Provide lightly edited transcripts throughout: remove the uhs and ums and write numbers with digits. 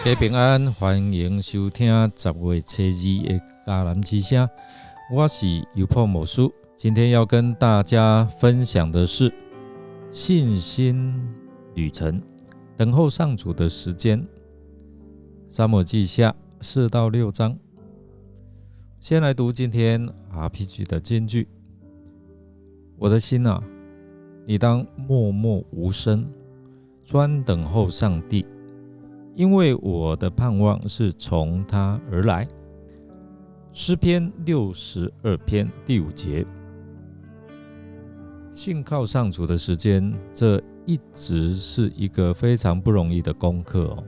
大家平安，欢迎收听10月初2的迦南之声。我是尤破牧师，今天要跟大家分享的是信心旅程，等候上主的时间。撒母耳记下4到6章。先来读今天 RPG 的金句：我的心啊，你当默默无声，专等候上帝。因为我的盼望是从他而来。诗篇62篇第5节。信靠上主的时间，这一直是一个非常不容易的功课哦。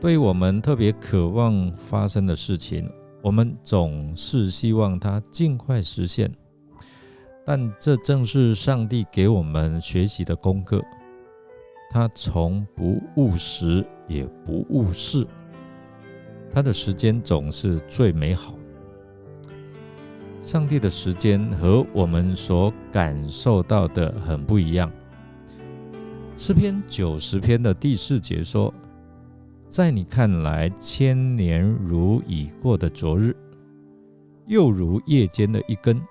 对于我们特别渴望发生的事情，我们总是希望它尽快实现，但这正是上帝给我们学习的功课。他从不务实也不务事，他的时间总是最美好。上帝的时间和我们所感受到的很不一样。诗篇90篇的第4节说，在你看来千年如已过的昨日，又如夜间的一更。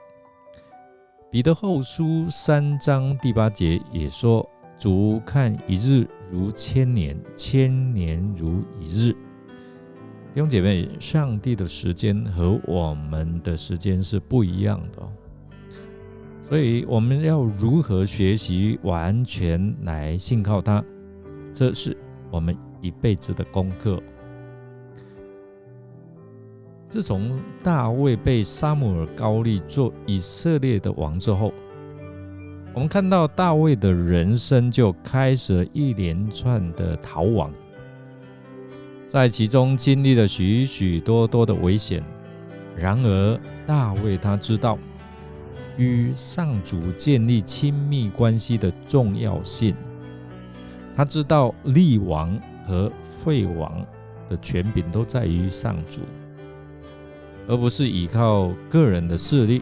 彼得后书3章第8节也说，主看一日如千年，千年如一日。弟兄姐妹，上帝的时间和我们的时间是不一样的所以我们要如何学习完全来信靠他，这是我们一辈子的功课。自从大卫被撒母耳膏立做以色列的王之后，我们看到大卫的人生就开始了一连串的逃亡，在其中经历了许许多多的危险。然而大卫他知道与上主建立亲密关系的重要性，他知道立王和废王的权柄都在于上主，而不是依靠个人的势力，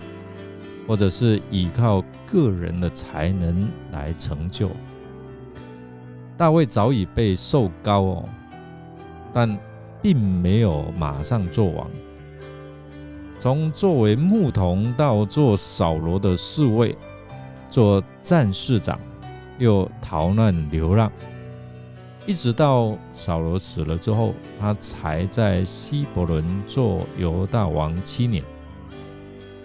或者是依靠个人的才能来成就。大卫早已被受膏但并没有马上做王。从作为牧童到做扫罗的侍卫，做战士长，又逃难流浪，一直到扫罗死了之后，他才在希伯伦做犹大王7年。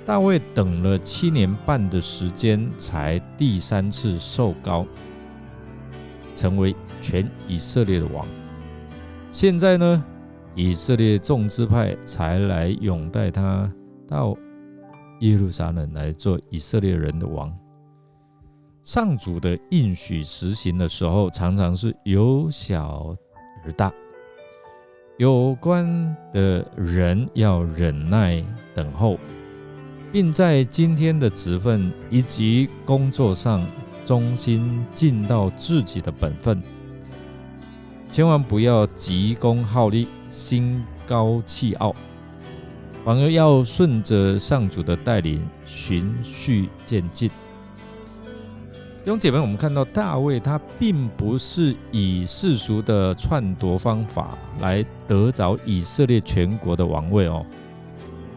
大卫等了7年半的时间，才第3次受膏，成为全以色列的王。现在呢，以色列众支派才来拥戴他到耶路撒冷来做以色列人的王。上主的应许实行的时候，常常是由小而大。有关的人要忍耐等候，并在今天的职分以及工作上忠心尽到自己的本分，千万不要急功好利，心高气傲，反而要顺着上主的带领，循序渐进。弟兄姐妹，我们看到大卫他并不是以世俗的篡夺方法来得着以色列全国的王位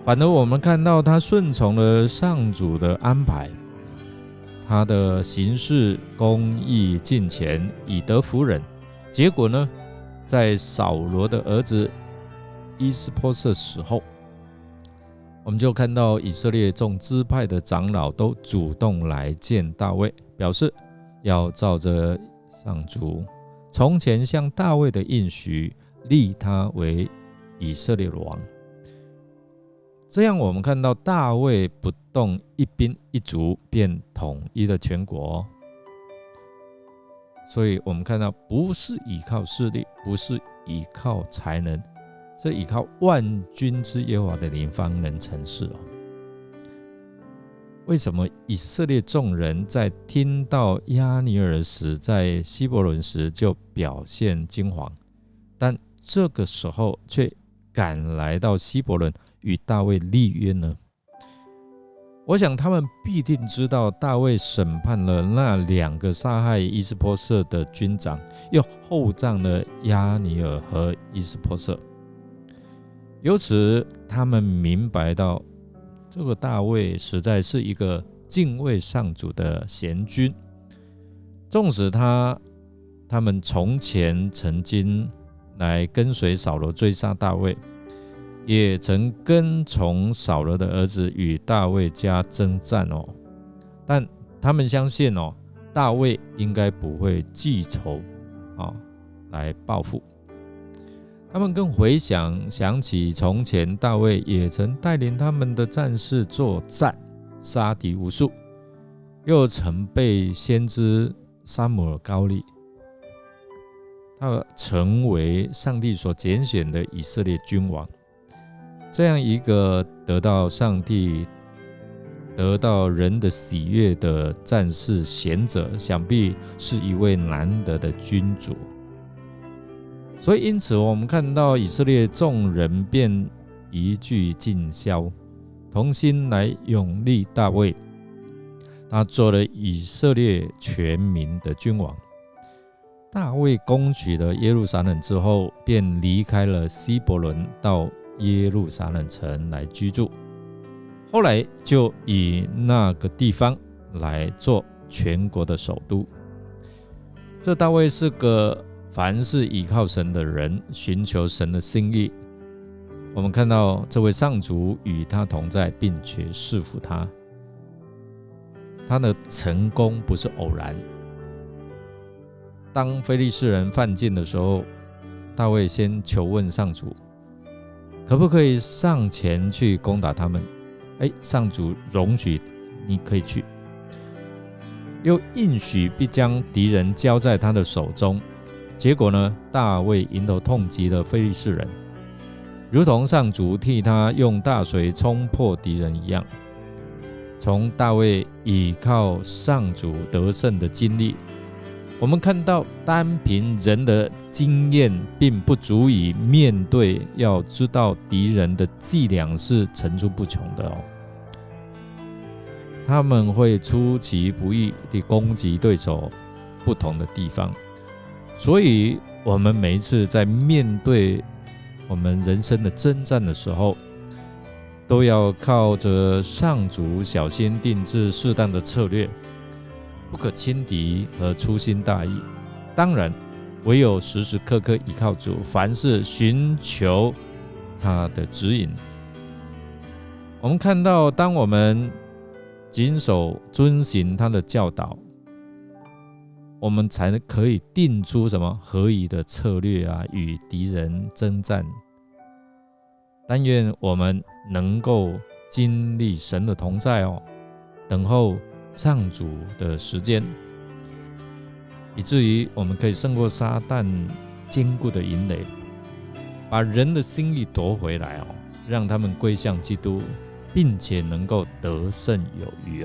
反而我们看到他顺从了上主的安排，他的行事公义敬虔，以德服人。结果呢，在扫罗的儿子伊施波设死后，我们就看到以色列众支派的长老都主动来见大卫，表示要照着上主从前向大卫的应许，立他为以色列的王。这样我们看到大卫不动一兵一卒便统一了全国所以我们看到不是依靠势力，不是依靠才能，是依靠万军之耶和华的灵方能成事为什么以色列众人在听到押尼珥死在希伯伦时就表现惊惶，但这个时候却赶来到希伯伦与大卫立约呢？我想他们必定知道大卫审判了那2个杀害伊斯波瑟的军长，又厚葬了押尼珥和伊斯波瑟。由此他们明白到，这个大卫实在是一个敬畏上主的贤君。纵使他们从前曾经来跟随扫罗追杀大卫，也曾跟从扫罗的儿子与大卫家征战但他们相信大卫应该不会记仇来报复。他们更想起从前大卫也曾带领他们的战士作战，杀敌无数，又曾被先知撒母耳膏立，他成为上帝所拣选的以色列君王。这样一个得到上帝、得到人的喜悦的战士贤者，想必是一位难得的君主。所以因此我们看到以色列众人便一句尽消，同心来拥立大卫，他做了以色列全民的君王。大卫攻取了耶路撒冷之后，便离开了希伯伦，到耶路撒冷城来居住，后来就以那个地方来做全国的首都。这大卫是个凡事倚靠神的人，寻求神的心意。我们看到这位上主与他同在，并且赐福他。他的成功不是偶然。当非利士人犯境的时候，大卫先求问上主，可不可以上前去攻打他们？上主容许你可以去，又应许必将敌人交在他的手中。结果呢，大卫迎头痛击了非利士人，如同上主替他用大水冲破敌人一样。从大卫倚靠上主得胜的经历，我们看到单凭人的经验并不足以面对，要知道敌人的伎俩是层出不穷的他们会出其不意地攻击对手不同的地方。所以我们每一次在面对我们人生的征战的时候，都要靠着上主小心定制适当的策略，不可轻敌和粗心大意。当然唯有时时刻刻依靠主，凡事寻求他的指引。我们看到，当我们谨守遵行他的教导，我们才可以定出什么合宜的策略与敌人征战。但愿我们能够经历神的同在等候上主的时间，以至于我们可以胜过撒旦坚固的营垒，把人的心意夺回来让他们归向基督，并且能够得胜有余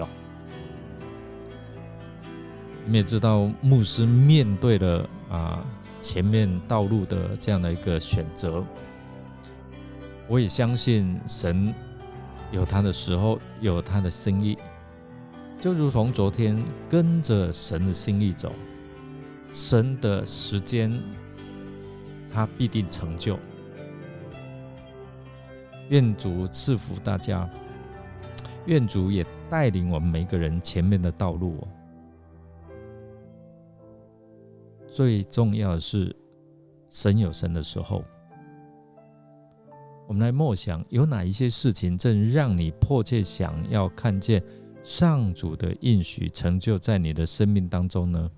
你们也知道，牧师面对了前面道路的这样的一个选择，我也相信神有他的时候，有他的心意，就如同昨天跟着神的心意走，神的时间他必定成就。愿主赐福大家，愿主也带领我们每个人前面的道路最重要的是，神有神的时候。我们来默想，有哪一些事情正让你迫切想要看见上主的应许成就在你的生命当中呢？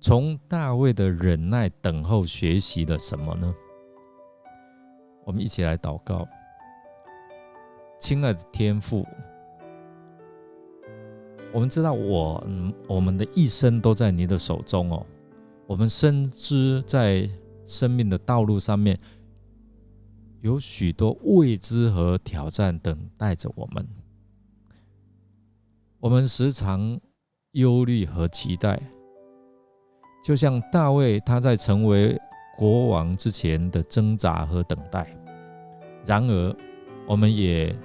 从大卫的忍耐等候学习了什么呢？我们一起来祷告。亲爱的天父，我们知道我们的一生都在你的手中我们深知在生命的道路上面有许多未知和挑战等待着我们，我们时常忧虑和期待，就像大卫他在成为国王之前的挣扎和等待。然而我们也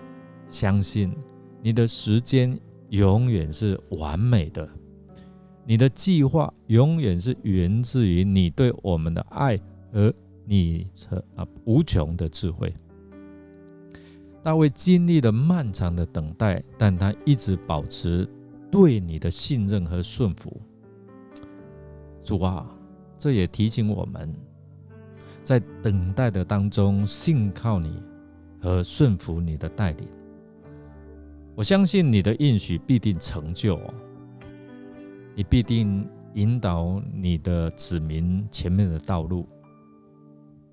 相信你的时间永远是完美的，你的计划永远是源自于你对我们的爱和你无穷的智慧。大卫经历了漫长的等待，但他一直保持对你的信任和顺服。主啊，这也提醒我们，在等待的当中信靠你和顺服你的带领。我相信你的应许必定成就，你必定引导你的子民前面的道路，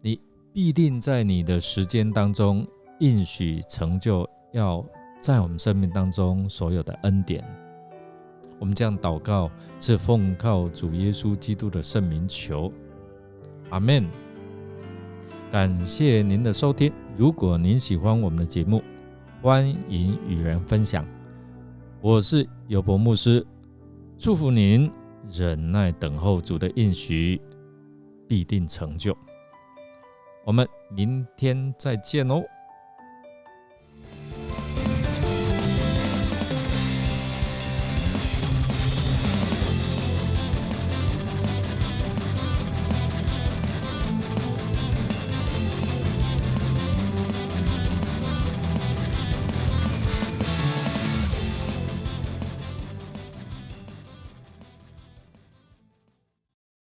你必定在你的时间当中应许成就要在我们生命当中所有的恩典。我们这样祷告是奉靠主耶稣基督的圣名求，阿们。感谢您的收听，如果您喜欢我们的节目，欢迎与人分享。我是友伯牧师，祝福您忍耐等候主的应许必定成就。我们明天再见哦。